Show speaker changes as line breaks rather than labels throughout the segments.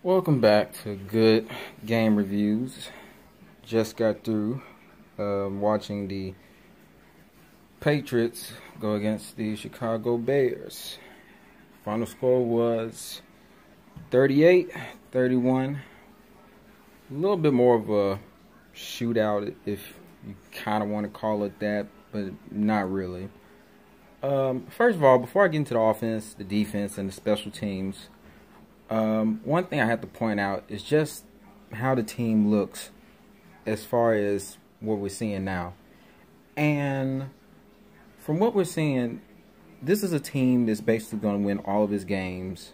Welcome back to Good Game Reviews. Just got through watching the Patriots go against the Chicago Bears. Final score was 38-31. A little bit more of a shootout, if you kind of want to call it that, but not really. First of all, before I get into the offense, the defense, and the special teams, one thing I have to point out is just how the team looks as far as what we're seeing now. And from what we're seeing, this is a team that's basically going to win all of its games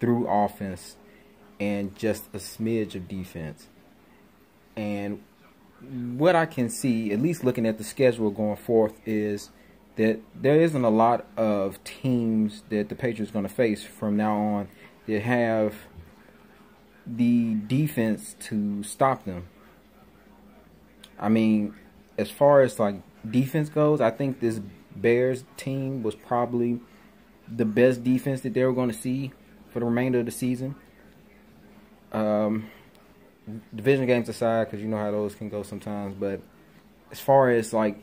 through offense and just a smidge of defense. And what I can see, at least looking at the schedule going forth, is that there isn't a lot of teams that the Patriots are going to face from now on that have the defense to stop them. I mean, as far as like defense goes, I think this Bears team was probably the best defense that they were going to see for the remainder of the season. Division games aside, because you know how those can go sometimes, but as far as like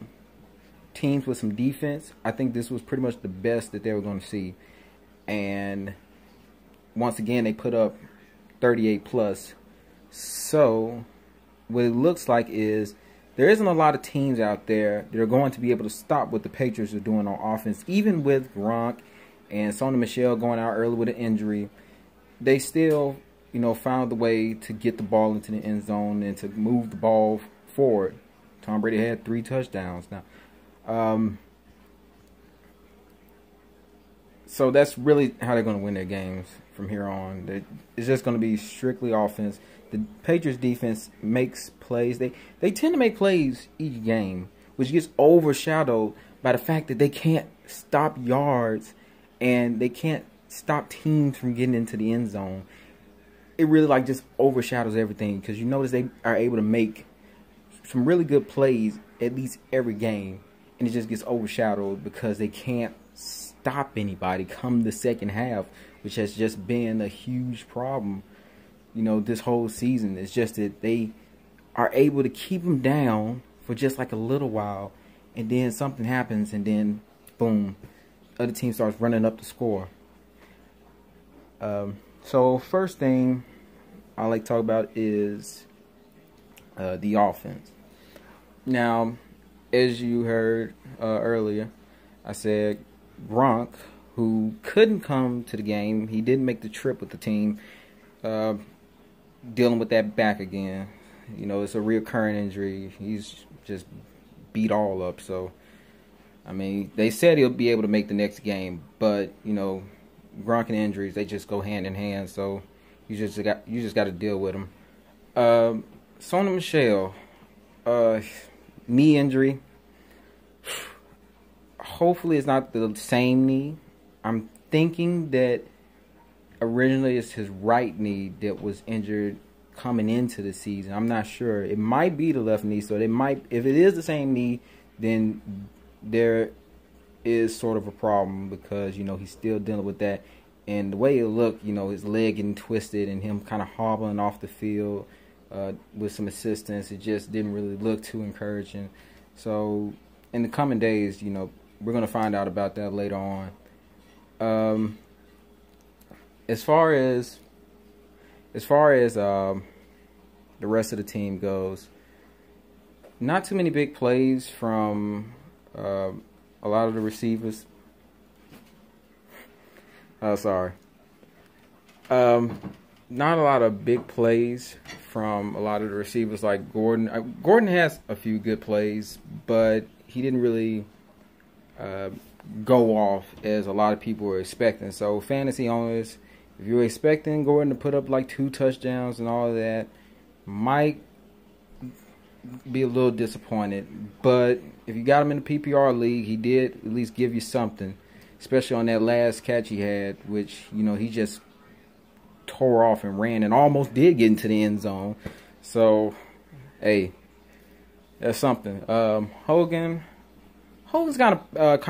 teams with some defense, I think this was pretty much the best that they were going to see. And once again, they put up 38 plus. So what it looks like is there isn't a lot of teams out there that are going to be able to stop what the Patriots are doing on offense. Even with Gronk and Sony Michel going out early with an injury, they still, found the way to get the ball into the end zone and to move the ball forward. Tom Brady had 3 touchdowns now. So that's really how they're going to win their games from here on. It's just going to be strictly offense. The Patriots defense makes plays. They tend to make plays each game, which gets overshadowed by the fact that they can't stop yards and they can't stop teams from getting into the end zone. It really just overshadows everything, because you notice they are able to make some really good plays at least every game, and it just gets overshadowed because they can't stop anybody come the second half, which has just been a huge problem, this whole season. It's just that they are able to keep them down for just like a little while, and then something happens, and then boom, other team starts running up the score. So first thing I like to talk about is the offense. Now, as you heard earlier, I said Gronk, who couldn't come to the game, he didn't make the trip with the team, dealing with that back again. It's a reoccurring injury. He's just beat all up. So, I mean, they said he'll be able to make the next game, but Gronk and injuries, they just go hand in hand. So you just got to deal with them. Sony Michel, knee injury. Hopefully it's not the same knee. I'm thinking that originally it's his right knee that was injured coming into the season. I'm not sure. It might be the left knee. So if it is the same knee, then there is sort of a problem, because he's still dealing with that. And the way it looked, his leg getting twisted and him kind of hobbling off the field with some assistance, it just didn't really look too encouraging. So in the coming days, we're going to find out about that later on. As far as the rest of the team goes, not too many big plays from a lot of the receivers. Not a lot of big plays from a lot of the receivers like Gordon. Gordon has a few good plays, but he didn't really go off as a lot of people were expecting. So fantasy owners, if you're expecting Gordon to put up like 2 touchdowns and all of that, might be a little disappointed. But if you got him in the PPR league, he did at least give you something, especially on that last catch he had, which he just tore off and ran and almost did get into the end zone. So hey, that's something. Hogan's kind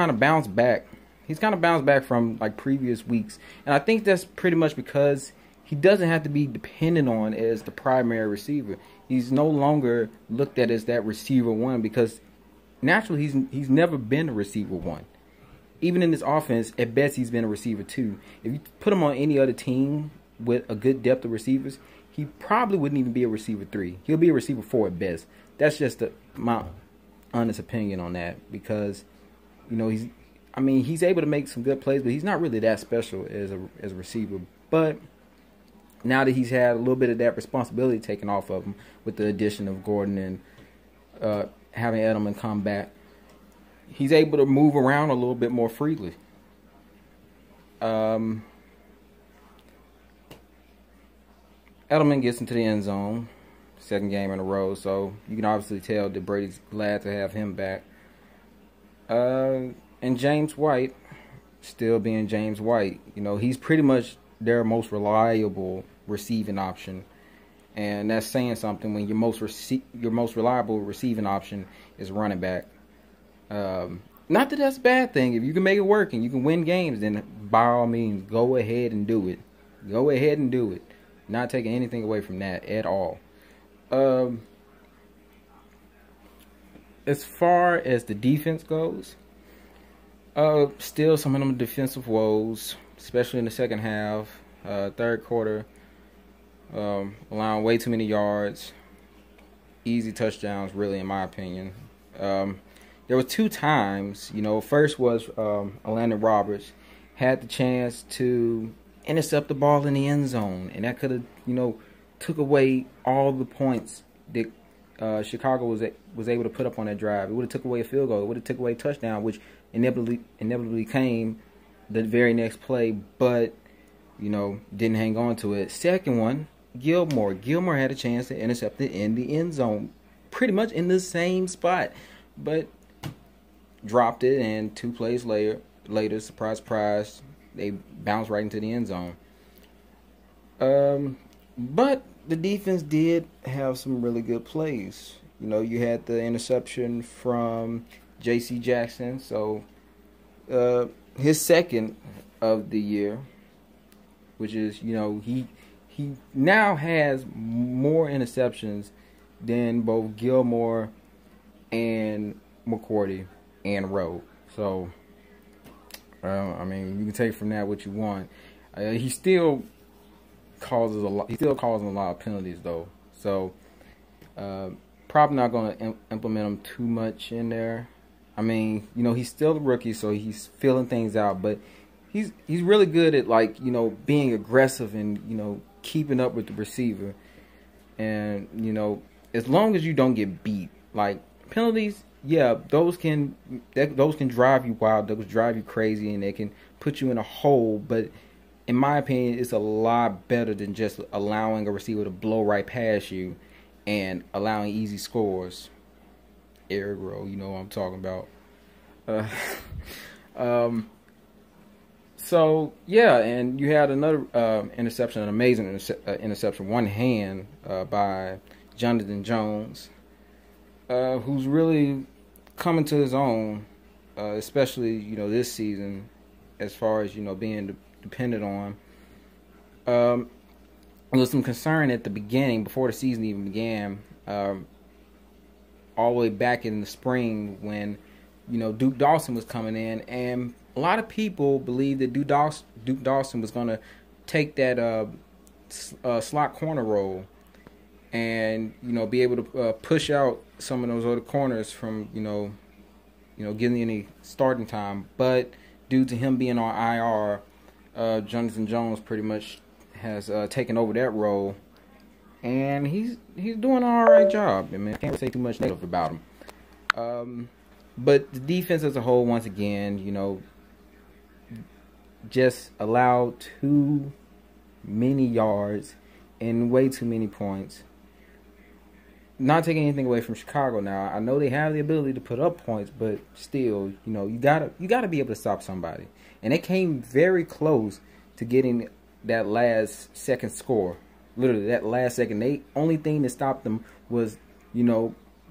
of bounced back. He's kind of bounced back from like previous weeks, and I think that's pretty much because he doesn't have to be dependent on as the primary receiver. He's no longer looked at as that receiver one, because naturally he's never been a receiver one. Even in this offense, at best he's been a receiver two. If you put him on any other team with a good depth of receivers, he probably wouldn't even be a receiver three. He'll be a receiver four at best. That's just my honest opinion on that, because he's able to make some good plays, but he's not really that special as a receiver. But now that he's had a little bit of that responsibility taken off of him with the addition of Gordon and having Edelman come back, he's able to move around a little bit more freely. Edelman gets into the end zone, second game in a row, so you can obviously tell that Brady's glad to have him back. And James White, still being James White, he's pretty much their most reliable receiving option, and that's saying something when your most reliable receiving option is running back. Not that that's a bad thing. If you can make it work and you can win games, then by all means, go ahead and do it. Go ahead and do it. Not taking anything away from that at all. As far as the defense goes, still some of them defensive woes, especially in the second half, third quarter, allowing way too many yards, easy touchdowns, really, in my opinion. There were two times, first was Orlando Roberts had the chance to intercept the ball in the end zone, and that could have, took away all the points that Chicago was able to put up on that drive. It would have took away a field goal. It would have took away a touchdown, which inevitably came the very next play, but didn't hang on to it. Second one, Gilmore had a chance to intercept it in the end zone, pretty much in the same spot, but dropped it, and 2 plays later, surprise, they bounced right into the end zone. But the defense did have some really good plays. You had the interception from J.C. Jackson, so his second of the year, which is, he now has more interceptions than both Gilmore and McCourty and Rowe. So, you can take from that what you want. He still causes a lot. He's still causing a lot of penalties, though. So, probably not going to implement him too much in there. He's still a rookie, so he's filling things out. But he's really good at being aggressive and keeping up with the receiver. And as long as you don't get beat, penalties. Yeah, those can drive you wild, those drive you crazy, and they can put you in a hole. But in my opinion, it's a lot better than just allowing a receiver to blow right past you and allowing easy scores. Eric Rowe, you know what I'm talking about. So yeah, and you had another interception, an amazing interception, one hand by Jonathan Jones, who's really coming to his own, especially this season, as far as being depended on. There was some concern at the beginning, before the season even began, all the way back in the spring when Duke Dawson was coming in, and a lot of people believed that Duke Dawson was going to take that slot corner role and be able to push out some of those other corners from getting any starting time. But due to him being on IR, Jonathan Jones pretty much has taken over that role, and he's doing an all right job. I can't say too much negative about him. But the defense as a whole, once again, just allowed too many yards and way too many points. Not taking anything away from Chicago now. I know they have the ability to put up points, but still, you gotta be able to stop somebody. And they came very close to getting that last second score. Literally, that last second. The only thing that stopped them was,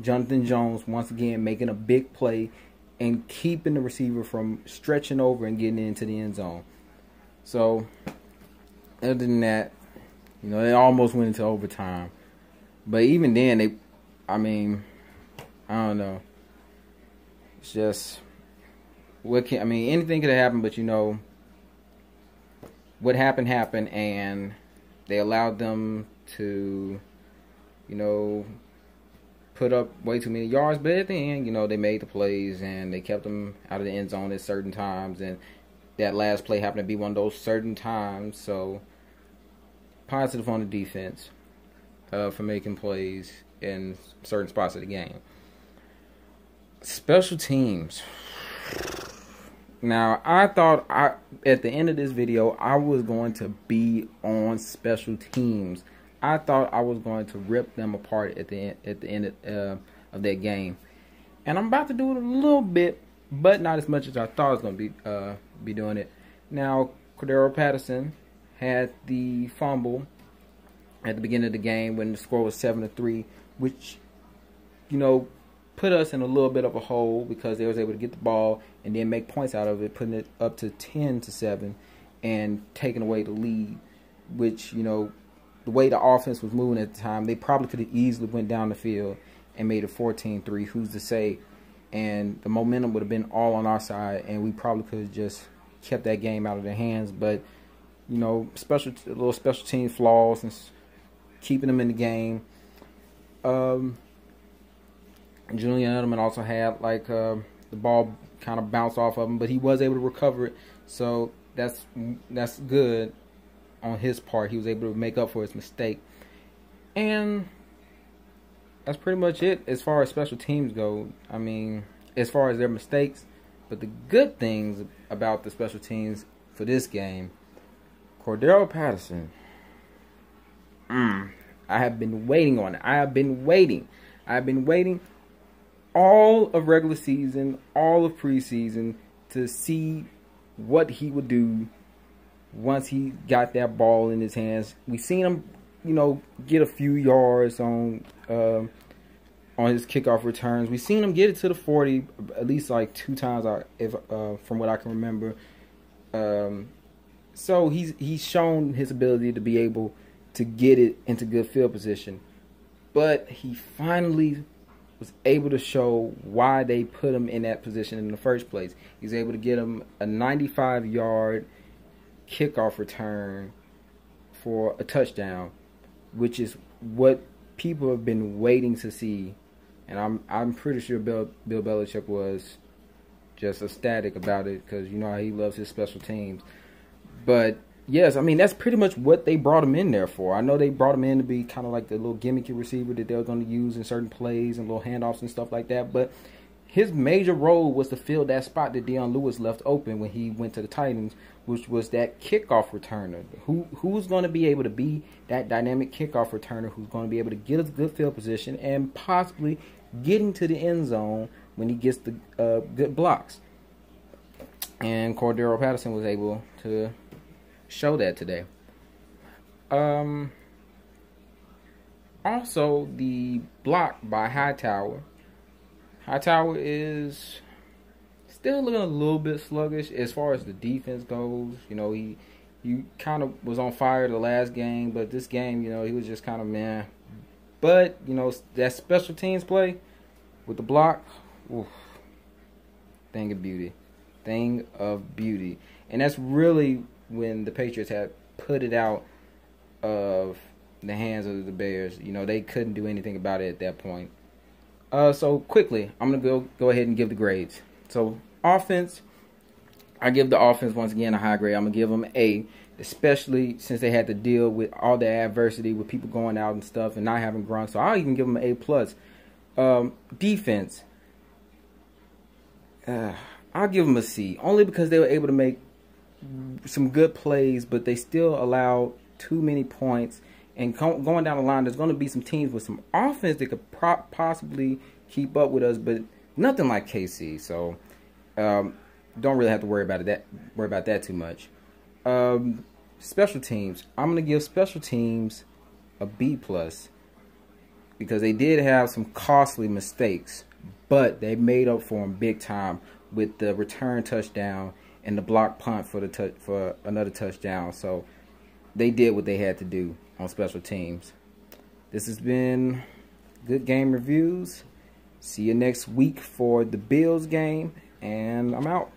Jonathan Jones once again making a big play and keeping the receiver from stretching over and getting into the end zone. So, other than that, You know, they almost went into overtime. But even then, I don't know. It's just, anything could have happened, but you know, what happened, and they allowed them to, you know, put up way too many yards. But at the end, you know, they made the plays, and they kept them out of the end zone at certain times, and that last play happened to be one of those certain times. So, positive on the defense for making plays in certain spots of the game. Special teams. Now, I thought at the end of this video, I was going to be on special teams. I thought I was going to rip them apart at the end of that game. And I'm about to do it a little bit, but not as much as I thought I was going to be doing it. Now, Cordero Patterson had the fumble at the beginning of the game when the score was 7-3, which, you know, put us in a little bit of a hole because they was able to get the ball and then make points out of it, putting it up to 10-7 and taking away the lead, which, you know, the way the offense was moving at the time, they probably could have easily went down the field and made it 14-3. Who's to say? And the momentum would have been all on our side, and we probably could have just kept that game out of their hands. But, you know, little special team flaws and keeping them in the game. Julian Edelman also had the ball kind of bounced off of him, but he was able to recover it. So that's good on his part. He was able to make up for his mistake. And that's pretty much it as far as special teams go. I mean, as far as their mistakes. But the good things about the special teams for this game, Cordero Patterson. I have been waiting on it. I have been waiting all of regular season, all of preseason to see what he would do once he got that ball in his hands. We seen him, you know, get a few yards on his kickoff returns. We seen him get it to the 40 at least like 2 times, from what I can remember. So he's shown his ability to be able to get it into good field position, but he finally was able to show why they put him in that position in the first place. He's able to get him a 95-yard kickoff return for a touchdown, which is what people have been waiting to see. And I'm pretty sure Bill Belichick was just ecstatic about it because you know how he loves his special teams. But yes, I mean, that's pretty much what they brought him in there for. I know they brought him in to be kind of like the little gimmicky receiver that they were going to use in certain plays and little handoffs and stuff like that. But his major role was to fill that spot that Deion Lewis left open when he went to the Titans, which was that kickoff returner. Who's going to be able to be that dynamic kickoff returner who's going to be able to get us good field position and possibly getting to the end zone when he gets the good blocks. And Cordero Patterson was able to show that today. Also, the block by Hightower. Hightower is still looking a little bit sluggish as far as the defense goes. You know, he kind of was on fire the last game, but this game, you know, he was just kind of meh. But, you know, that special teams play with the block, oof, thing of beauty. Thing of beauty. And that's really when the Patriots had put it out of the hands of the Bears. You know, they couldn't do anything about it at that point. So quickly, I'm going to go ahead and give the grades. So offense, I give the offense once again a high grade. I'm going to give them A, especially since they had to deal with all the adversity with people going out and stuff and not having Grunt. So I'll even give them an A+. Defense, I'll give them a C, only because they were able to make some good plays, but they still allowed too many points. And going down the line, there's going to be some teams with some offense that could possibly keep up with us, but nothing like KC. So don't really have to worry about that too much. Special teams, I'm going to give special teams a B+, because they did have some costly mistakes, but they made up for them big time with the return touchdown and the block punt for another touchdown. So they did what they had to do. on special teams. This has been Good Game Reviews. See you next week for the Bills game, and I'm out.